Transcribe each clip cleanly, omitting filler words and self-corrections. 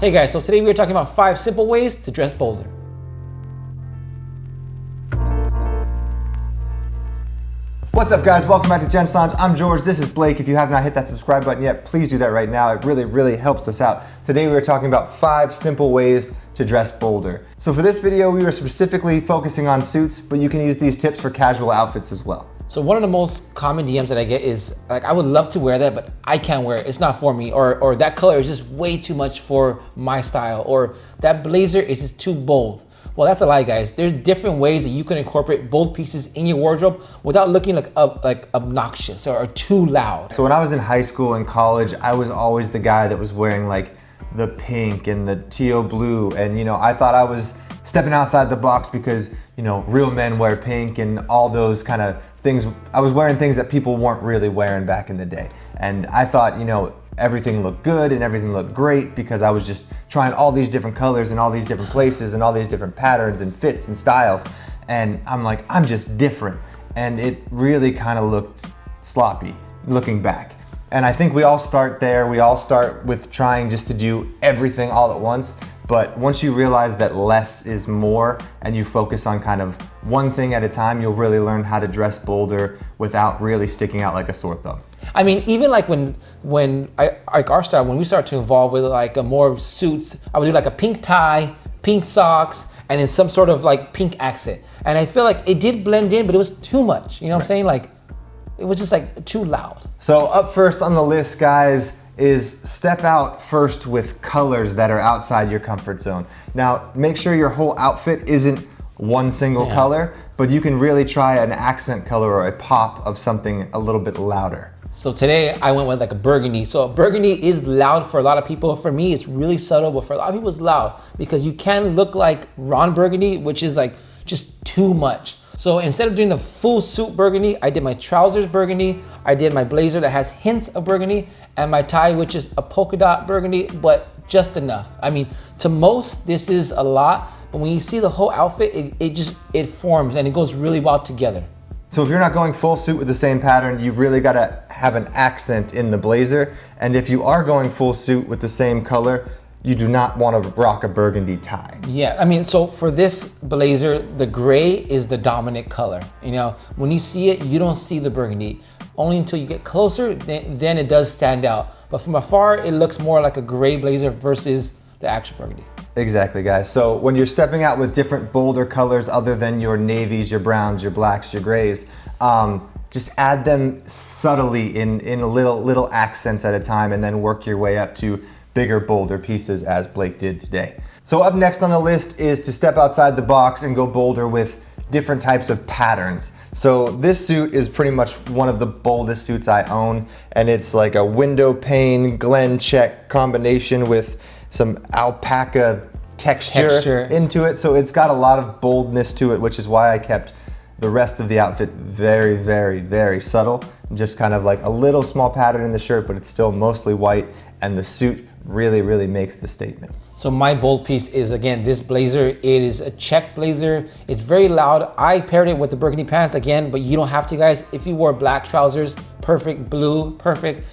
Hey guys, so today we are talking about 5 simple ways to dress bolder. What's up guys, welcome back to gentslounge. I'm George, this is Blake. If you have not hit that subscribe button yet, please do that right now. It really helps us out. Today we are talking about 5 simple ways to dress bolder. So for this video, we are specifically focusing on suits, but you can use these tips for casual outfits as well. So one of the most common DMs that I get is like, I would love to wear that, but I can't wear it. It's not for me. Or that color is just way too much for my style. Or that blazer is just too bold. Well, that's a lie, guys. There's different ways that you can incorporate bold pieces in your wardrobe without looking like obnoxious or too loud. So when I was in high school and college, I was always the guy that was wearing like the pink and the teal blue. And I thought I was stepping outside the box because real men wear pink and all those kind of things. I was wearing things that people weren't really wearing back in the day. And I thought, everything looked good and everything looked great because I was just trying all these different colors and all these different places and all these different patterns and fits and styles. And I'm like, I'm just different. And it really kind of looked sloppy looking back. And I think we all start there. We all start with trying just to do everything all at once. But once you realize that less is more and you focus on kind of one thing at a time, you'll really learn how to dress bolder without really sticking out like a sore thumb. I mean, even like when our style, when we start to evolve with like a more suits, I would do like a pink tie, pink socks, and then some sort of like pink accent. And I feel like it did blend in, but it was too much. You know what I'm saying? Like, it was just like too loud. So up first on the list, guys, is step out first with colors that are outside your comfort zone. Now, make sure your whole outfit isn't one single color, but you can really try an accent color or a pop of something a little bit louder. So today I went with like a burgundy. So burgundy is loud for a lot of people. For me, it's really subtle, but for a lot of people it's loud because you can look like Ron Burgundy, which is like just too much. So instead of doing the full suit burgundy, I did my trousers burgundy, I did my blazer that has hints of burgundy, and my tie, which is a polka dot burgundy, but just enough. I mean, to most, this is a lot, but when you see the whole outfit, it forms and it goes really well together. So if you're not going full suit with the same pattern, you really gotta have an accent in the blazer. And if you are going full suit with the same color, you do not want to rock a burgundy tie. Yeah, I mean, so for this blazer, the gray is the dominant color. When you see it, you don't see the burgundy. Only until you get closer, then it does stand out. But from afar, it looks more like a gray blazer versus the actual burgundy. Exactly, guys. So when you're stepping out with different bolder colors other than your navies, your browns, your blacks, your grays, just add them subtly in little accents at a time and then work your way up to bigger, bolder pieces as Blake did today. So up next on the list is to step outside the box and go bolder with different types of patterns. So this suit is pretty much one of the boldest suits I own, and it's like a window pane Glen check combination with some alpaca texture into it. So it's got a lot of boldness to it, which is why I kept the rest of the outfit very subtle. Just kind of like a little small pattern in the shirt, but it's still mostly white, and the suit really makes the statement. So my bold piece is, again, this blazer. It is a check blazer. It's very loud. I paired it with the burgundy pants again, but you don't have to, guys. If you wore black trousers, perfect. Blue, perfect.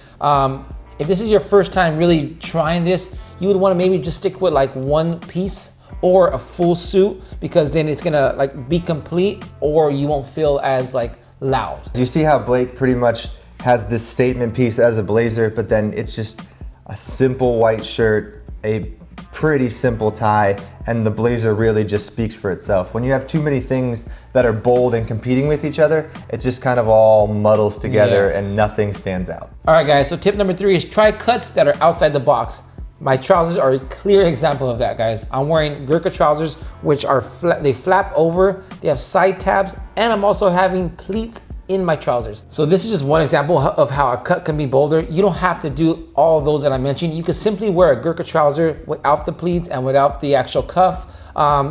If this is your first time really trying this, you would want to maybe just stick with like one piece or a full suit, because then it's gonna like be complete, or you won't feel as like loud. Do you see how Blake pretty much has this statement piece as a blazer, but then it's just a simple white shirt, a pretty simple tie, and the blazer really just speaks for itself. When you have too many things that are bold and competing with each other, it just kind of all muddles together and nothing stands out. All right, guys, so tip number 3 is try cuts that are outside the box. My trousers are a clear example of that, guys. I'm wearing Gurkha trousers, which are they flap over, they have side tabs, and I'm also having pleats in my trousers. So this is just one example of how a cut can be bolder. You don't have to do all of those that I mentioned. You could simply wear a Gurkha trouser without the pleats and without the actual cuff.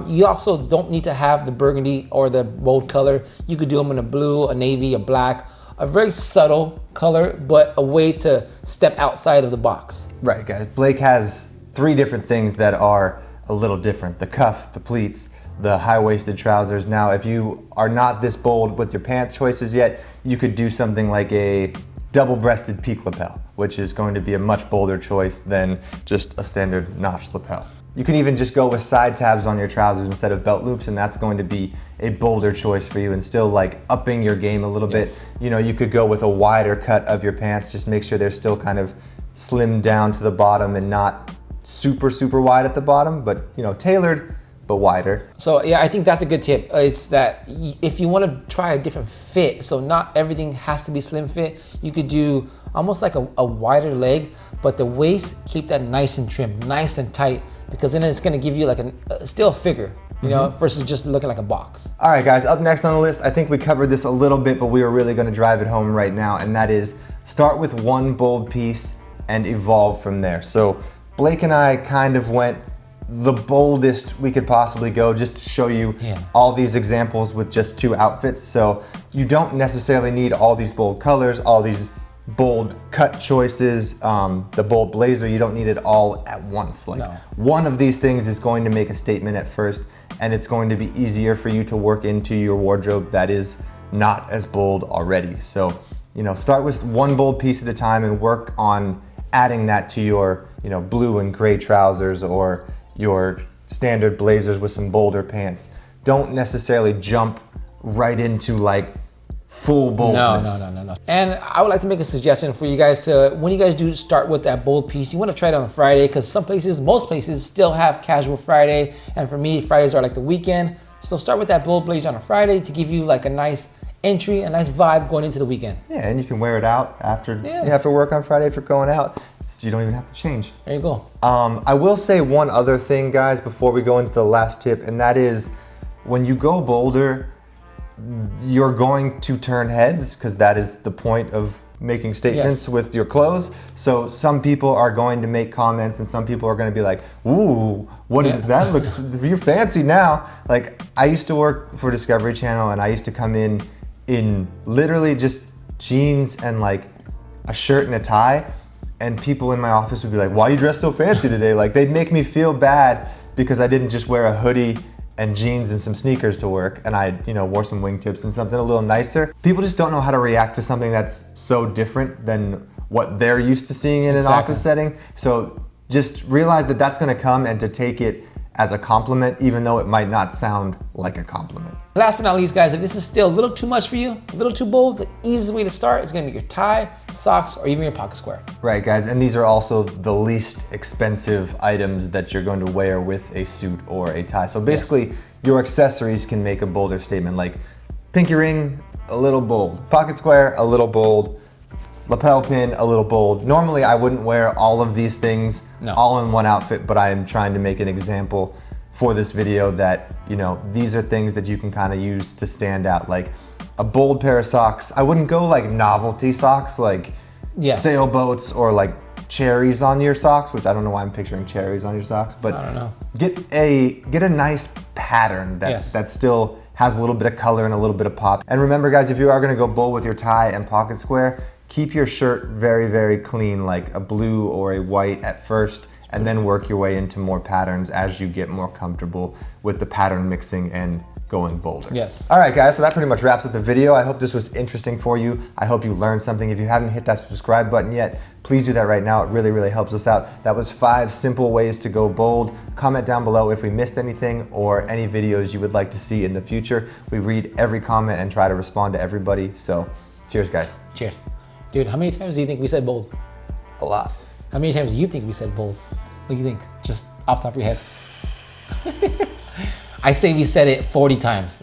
You also don't need to have the burgundy or the bold color. You could do them in a blue, a navy, a black, a very subtle color, but a way to step outside of the box. Right, guys. Blake has 3 different things that are a little different: the cuff, the pleats, the high-waisted trousers. Now, if you are not this bold with your pants choices yet, you could do something like a double-breasted peak lapel, which is going to be a much bolder choice than just a standard notched lapel. You can even just go with side tabs on your trousers instead of belt loops, and that's going to be a bolder choice for you and still like upping your game a little bit. You know, you could go with a wider cut of your pants, just make sure they're still kind of slimmed down to the bottom and not super, super wide at the bottom, but you know, tailored, but wider. So yeah, I think that's a good tip. Is that if you want to try a different fit, so not everything has to be slim fit, you could do almost like a wider leg, but the waist, keep that nice and trim, nice and tight, because then it's gonna give you like still a figure, you know, versus just looking like a box. All right guys, up next on the list, I think we covered this a little bit, but we are really gonna drive it home right now, and that is start with one bold piece and evolve from there. So Blake and I kind of went the boldest we could possibly go just to show you all these examples with just 2 outfits. So you don't necessarily need all these bold colors, all these bold cut choices, the bold blazer, you don't need it all at once. Like one of these things is going to make a statement at first, and it's going to be easier for you to work into your wardrobe that is not as bold already. So, you know, start with one bold piece at a time and work on adding that to your, you know, blue and gray trousers or your standard blazers with some bolder pants. Don't necessarily jump right into like full boldness. No. And I would like to make a suggestion for you guys to, when you guys do start with that bold piece, you want to try it on Friday, because some places, most places still have casual Friday. And for me, Fridays are like the weekend. So start with that bold blazer on a Friday to give you like a nice entry, a nice vibe going into the weekend. Yeah, and you can wear it out after you have to work on Friday if you're going out. So you don't even have to change. There you go. I will say one other thing, guys, before we go into the last tip, and that is when you go bolder, you're going to turn heads, because that is the point of making statements with your clothes. So some people are going to make comments and some people are going to be like, ooh, what is that? Looks, you're fancy now. Like, I used to work for Discovery Channel and I used to come in literally just jeans and like a shirt and a tie, and people in my office would be like, why you dressed so fancy today? Like, they'd make me feel bad because I didn't just wear a hoodie and jeans and some sneakers to work, and I, you know, wore some wingtips and something a little nicer. People just don't know how to react to something that's so different than what they're used to seeing in an office setting. So just realize that that's gonna come, and to take it as a compliment, even though it might not sound like a compliment. Last but not least, guys, if this is still a little too much for you, a little too bold, the easiest way to start is gonna be your tie, socks, or even your pocket square. Right, guys, and these are also the least expensive items that you're going to wear with a suit or a tie. So basically, your accessories can make a bolder statement, like pinky ring, a little bold, pocket square, a little bold, lapel pin, a little bold. Normally, I wouldn't wear all of these things all in one outfit, but I am trying to make an example for this video that, you know, these are things that you can kind of use to stand out. Like a bold pair of socks. I wouldn't go like novelty socks, like sailboats or like cherries on your socks, which I don't know why I'm picturing cherries on your socks, but I don't know. Get a nice pattern that still has a little bit of color and a little bit of pop. And remember, guys, if you are gonna go bold with your tie and pocket square, keep your shirt very, very clean, like a blue or a white at first, and then work your way into more patterns as you get more comfortable with the pattern mixing and going bolder. All right, guys, so that pretty much wraps up the video. I hope this was interesting for you. I hope you learned something. If you haven't hit that subscribe button yet, please do that right now. It really, really helps us out. That was 5 simple ways to go bold. Comment down below if we missed anything or any videos you would like to see in the future. We read every comment and try to respond to everybody. So cheers, guys. Cheers. Dude, how many times do you think we said bold? A lot. How many times do you think we said bold? What do you think? Just off the top of your head. I say we said it 40 times.